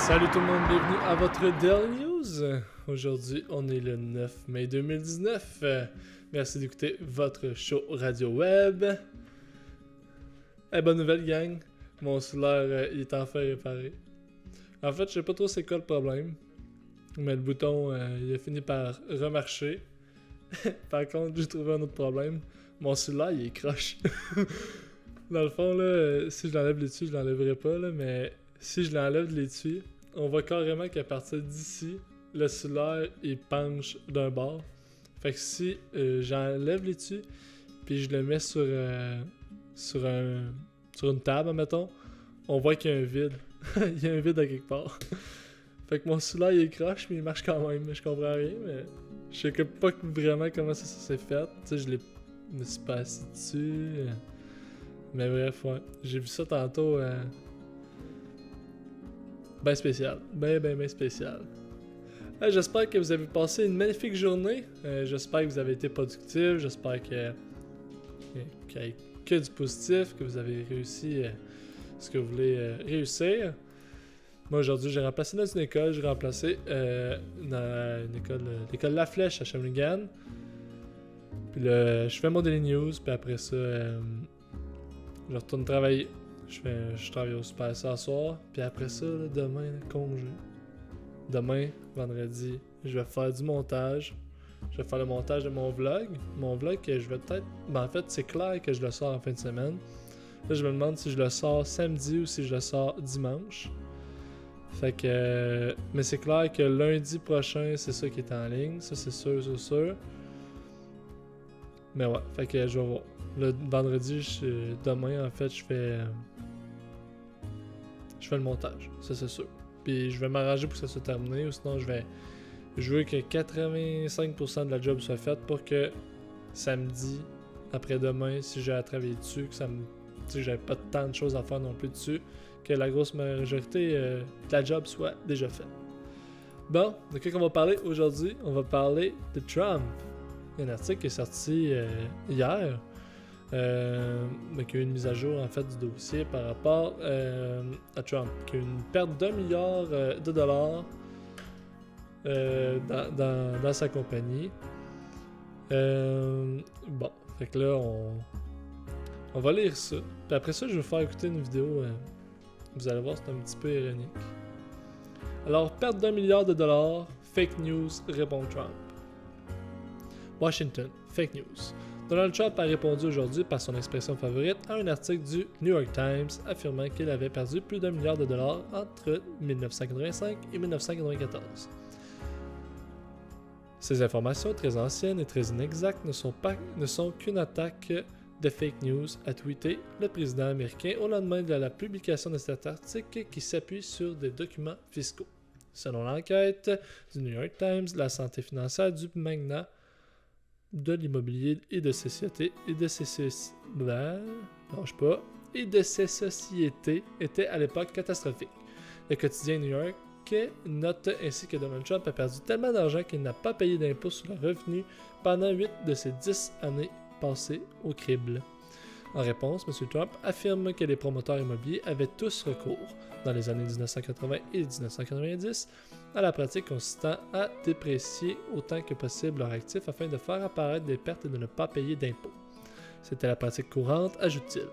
Salut tout le monde, bienvenue à votre Daily News. Aujourd'hui, on est le 9 mai 2019. Merci d'écouter votre show radio web. Bonne nouvelle, gang. Mon cellulaire, il est enfin réparé. En fait, je sais pas trop c'est quoi le problème. Mais le bouton, il a fini par remarcher. Par contre, j'ai trouvé un autre problème. Mon cellulaire, il est croche. Dans le fond, là, si je l'enlève l'étui, je l'enlèverai pas, là, mais si je l'enlève de l'étui, on voit carrément qu'à partir d'ici, le cellulaire, il penche d'un bord. Fait que si j'enlève l'étui, puis je le mets sur une table, mettons, on voit qu'il y a un vide. Il y a un vide à quelque part. Fait que mon cellulaire, il est croche, mais il marche quand même. Je comprends rien, mais je sais pas vraiment comment ça s'est fait. Tu sais, je me suis pas assis dessus. Mais bref, ouais. J'ai vu ça tantôt. Ben spécial. Ben spécial. J'espère que vous avez passé une magnifique journée. J'espère que vous avez été productif. J'espère qu'il y a que du positif, que vous avez réussi ce que vous voulez réussir. Moi, aujourd'hui, j'ai remplacé dans une école. J'ai remplacé dans l'école La Flèche à Shawinigan. Puis là, je fais mon daily news. Puis après ça, je retourne travailler. Je travaille au Super ce soir. Puis après ça, là, demain, congé. Demain, vendredi, je vais faire du montage. Je vais faire le montage de mon vlog. Mon vlog que je vais peut-être... Ben, en fait, c'est clair que je le sors en fin de semaine. Là, je me demande si je le sors samedi ou si je le sors dimanche. Fait que... mais c'est clair que lundi prochain, c'est ça qui est en ligne. Ça, c'est sûr. Mais ouais, fait que je vais voir. Le vendredi, demain, en fait, je fais le montage. Ça, c'est sûr. Puis je vais m'arranger pour que ça soit terminé. Ou sinon, je veux que 85% de la job soit faite pour que samedi, après-demain, si j'ai à travailler dessus, que j'avais pas tant de choses à faire non plus dessus, que la grosse majorité de la job soit déjà faite. Bon, de quoi qu'on va parler aujourd'hui? On va parler de Trump. Il y a un article qui est sorti hier. Qui a eu une mise à jour en fait du dossier par rapport à Trump, qui a eu une perte d'1 milliard de dollars dans sa compagnie. Bon, fait que là on va lire ça. Puis après ça, je vais vous faire écouter une vidéo. Vous allez voir, c'est un petit peu ironique. Alors, perte d'1 milliard de dollars, fake news, répond Trump. Washington, fake news. Donald Trump a répondu aujourd'hui par son expression favorite à un article du New York Times affirmant qu'il avait perdu plus d'1 milliard de dollars entre 1985 et 1994. Ces informations très anciennes et très inexactes ne sont qu'une attaque de fake news, a tweeté le président américain au lendemain de la publication de cet article qui s'appuie sur des documents fiscaux. Selon l'enquête du New York Times, la santé financière du magnat de l'immobilier et de ses sociétés était à l'époque catastrophique. Le quotidien New York note ainsi que Donald Trump a perdu tellement d'argent qu'il n'a pas payé d'impôts sur le revenu pendant 8 de ses 10 années passées au crible. En réponse, M. Trump affirme que les promoteurs immobiliers avaient tous recours, dans les années 1980 et 1990, à la pratique consistant à déprécier autant que possible leurs actifs afin de faire apparaître des pertes et de ne pas payer d'impôts. C'était la pratique courante, ajoute-t-il.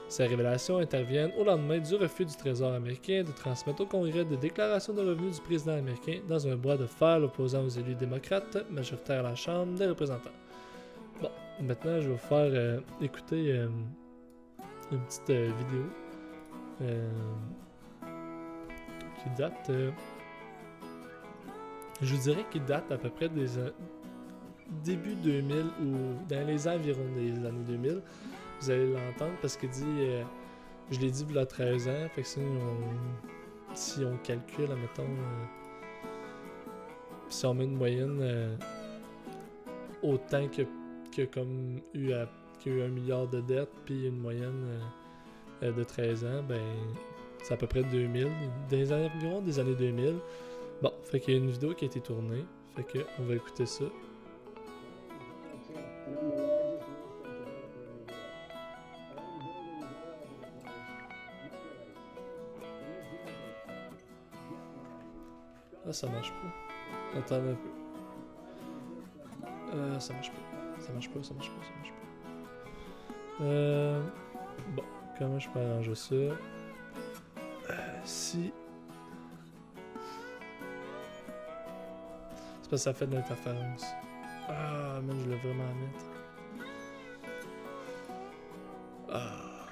Ces révélations interviennent au lendemain du refus du Trésor américain de transmettre au Congrès des déclarations de revenus du président américain dans un bras de fer l'opposant aux élus démocrates majoritaires à la Chambre des représentants. Bon, maintenant je vais vous faire écouter une petite vidéo qui date... je vous dirais qu'il date à peu près des début 2000 ou dans les environs des années 2000. Vous allez l'entendre parce qu'il dit, je l'ai dit il y a 13 ans, fait que si on calcule, admettons, si on met une moyenne autant qu'il y a comme eu 1 milliard de dettes, puis une moyenne de 13 ans, ben c'est à peu près 2000, des environs des années 2000. Bon, fait qu'il y a une vidéo qui a été tournée, fait que on va écouter ça. Ah, ça marche pas. Attends un peu. Ça marche pas. Ça marche pas, ça marche pas, ça marche pas. Bon, comment je peux arranger ça? Si... C'est parce que ça fait de l'interférence. Ah, man, je voulais vraiment la mettre. Ah.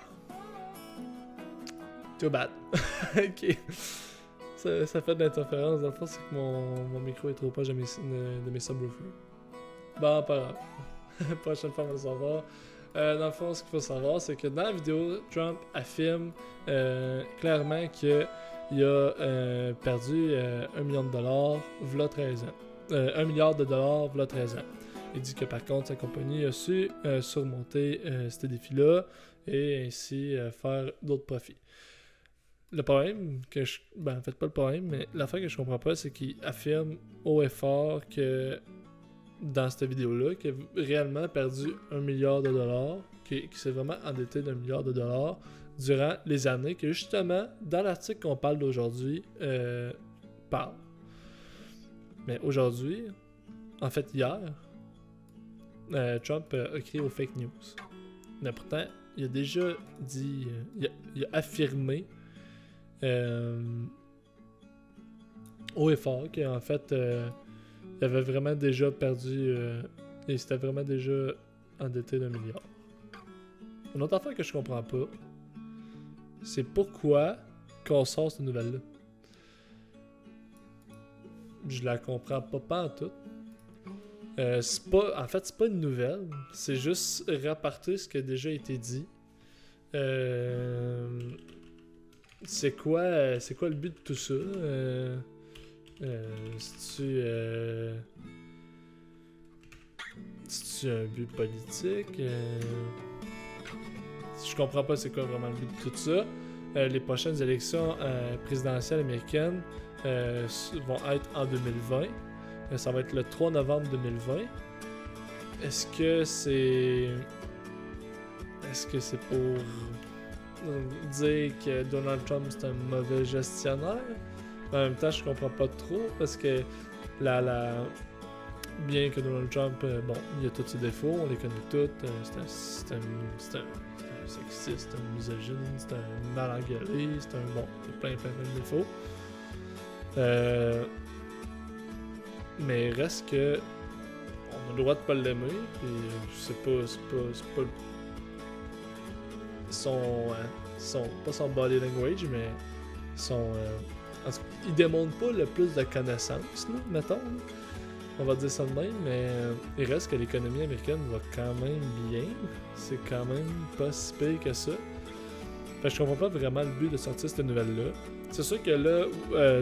Too bad. Ok. Ça fait de l'interférence. Dans le fond, c'est que mon micro est trop proche de mes subwoofers. Bon, pas grave. Prochaine fois, on va le savoir. Dans le fond, ce qu'il faut savoir, c'est que dans la vidéo, Trump affirme clairement qu'il a perdu 1 million de dollars v'là 13 ans. 1 milliard de dollars v'là 13 ans. Il dit que par contre, sa compagnie a su surmonter ces défis-là et ainsi faire d'autres profits. Le problème que je... Ben, en fait, pas le problème, mais l'affaire que je comprends pas, c'est qu'il affirme haut et fort que dans cette vidéo-là, qu'il a réellement perdu 1 milliard de dollars, qu'il s'est vraiment endetté d'1 milliard de dollars durant les années que justement, dans l'article qu'on parle d'aujourd'hui, parle. Mais aujourd'hui, en fait hier, Trump a crié aux fake news. Mais pourtant, il a déjà dit, il a affirmé haut et fort qu'en fait, il avait vraiment déjà perdu, il s'était vraiment déjà endetté d'1 milliard. Une autre affaire que je comprends pas, c'est pourquoi qu'on sort cette nouvelle-là. Je la comprends pas en tout. En fait, c'est pas une nouvelle, c'est juste rapporter ce qui a déjà été dit. C'est quoi le but de tout ça? C'est-tu un but politique? Je comprends pas c'est quoi vraiment le but de tout ça. Les prochaines élections présidentielles américaines vont être en 2020. Ça va être le 3 novembre 2020. Est-ce que c'est pour dire que Donald Trump c'est un mauvais gestionnaire? En même temps, je comprends pas trop parce que bien que Donald Trump, bon, il a tous ses défauts, on les connaît tous. C'est un sexiste, c'est un misogyne, c'est un mal engueulé, c'est un bon, il y a plein de défauts. Mais reste que on a le droit de pas l'aimer, puis c'est pas pas son body language, mais il démontre pas le plus de connaissances, là, mettons. On va dire ça de même, mais il reste que l'économie américaine va quand même bien. C'est quand même pas si pire que ça. Fait que je comprends pas vraiment le but de sortir cette nouvelle-là. C'est sûr que là,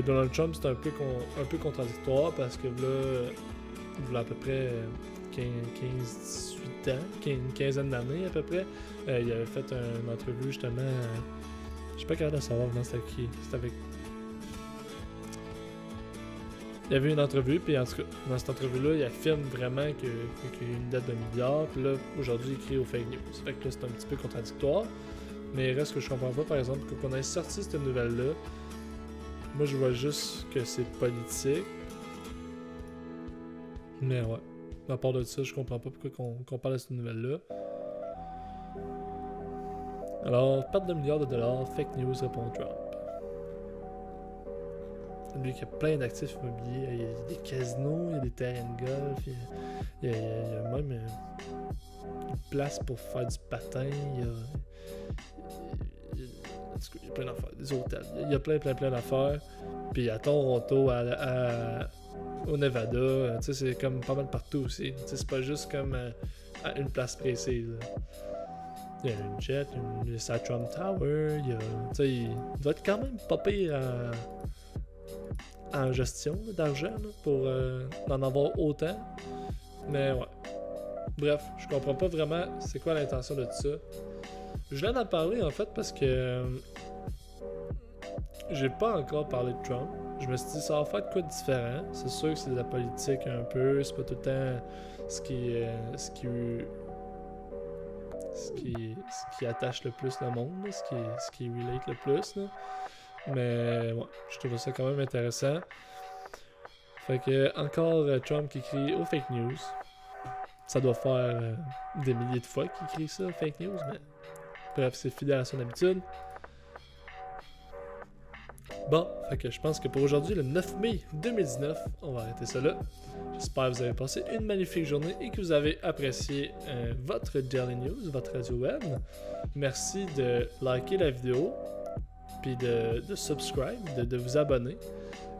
Donald Trump, c'est un peu contradictoire parce que là, il a à peu près 15-18 ans, une quinzaine d'années à peu près, il avait fait une entrevue justement, je suis pas capable de savoir vraiment c'était qui, c'était avec... Il y avait une entrevue, puis en tout cas, dans cette entrevue-là, il affirme vraiment qu'il y a une dette de milliard, puis là, aujourd'hui, il crie aux fake news. Fait que là, c'est un petit peu contradictoire. Mais il reste que je comprends pas, par exemple, quand on ait sorti cette nouvelle-là, moi, je vois juste que c'est politique. Mais ouais. À part de ça, je comprends pas pourquoi qu'on parle de cette nouvelle-là. Alors, perte de milliards de dollars, fake news, répond Trump. Lui qui a plein d'actifs immobiliers, il y a des casinos, il y a des terrains de golf, il y a même une place pour faire du patin, il y a plein d'affaires, des hôtels, il y a plein d'affaires. Puis à Toronto, au Nevada, tu sais, c'est comme pas mal partout aussi. Tu sais, c'est pas juste comme à une place précise. Il y a une jet, il y a Trump Tower, tu sais, il doit être quand même pas pire en gestion d'argent pour en avoir autant. Mais ouais. Bref, je comprends pas vraiment c'est quoi l'intention de tout ça. Je viens d'en parler en fait parce que j'ai pas encore parlé de Trump. Je me suis dit ça va faire de quoi de différent. C'est sûr que c'est de la politique un peu, c'est pas tout le temps ce qui attache le plus le monde, là, ce qui relate le plus. Là. Mais ouais, je trouve ça quand même intéressant. Fait que encore Trump qui crie aux fake news. Ça doit faire des milliers de fois qu'il crie ça, fake news, mais bref, c'est fidèle à son habitude. Bon, fait que je pense que pour aujourd'hui, le 9 mai 2019, on va arrêter ça là. J'espère que vous avez passé une magnifique journée et que vous avez apprécié votre Daily News, votre radio web. Merci de liker la vidéo, puis de subscribe, de vous abonner.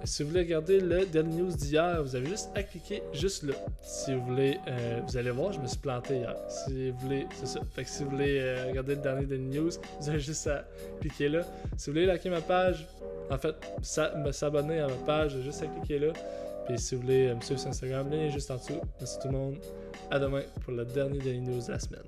Si vous voulez regarder le Daily News d'hier, vous avez juste à cliquer juste là. Si vous voulez, vous allez voir, je me suis planté hier. Si vous voulez, c'est ça. Fait que si vous voulez regarder le dernier Daily News, vous avez juste à cliquer là. Si vous voulez liker ma page, en fait, s'abonner à ma page, vous avez juste à cliquer là. Puis si vous voulez me suivre sur Instagram, le lien est juste en dessous. Merci tout le monde. À demain pour le dernier Daily News de la semaine.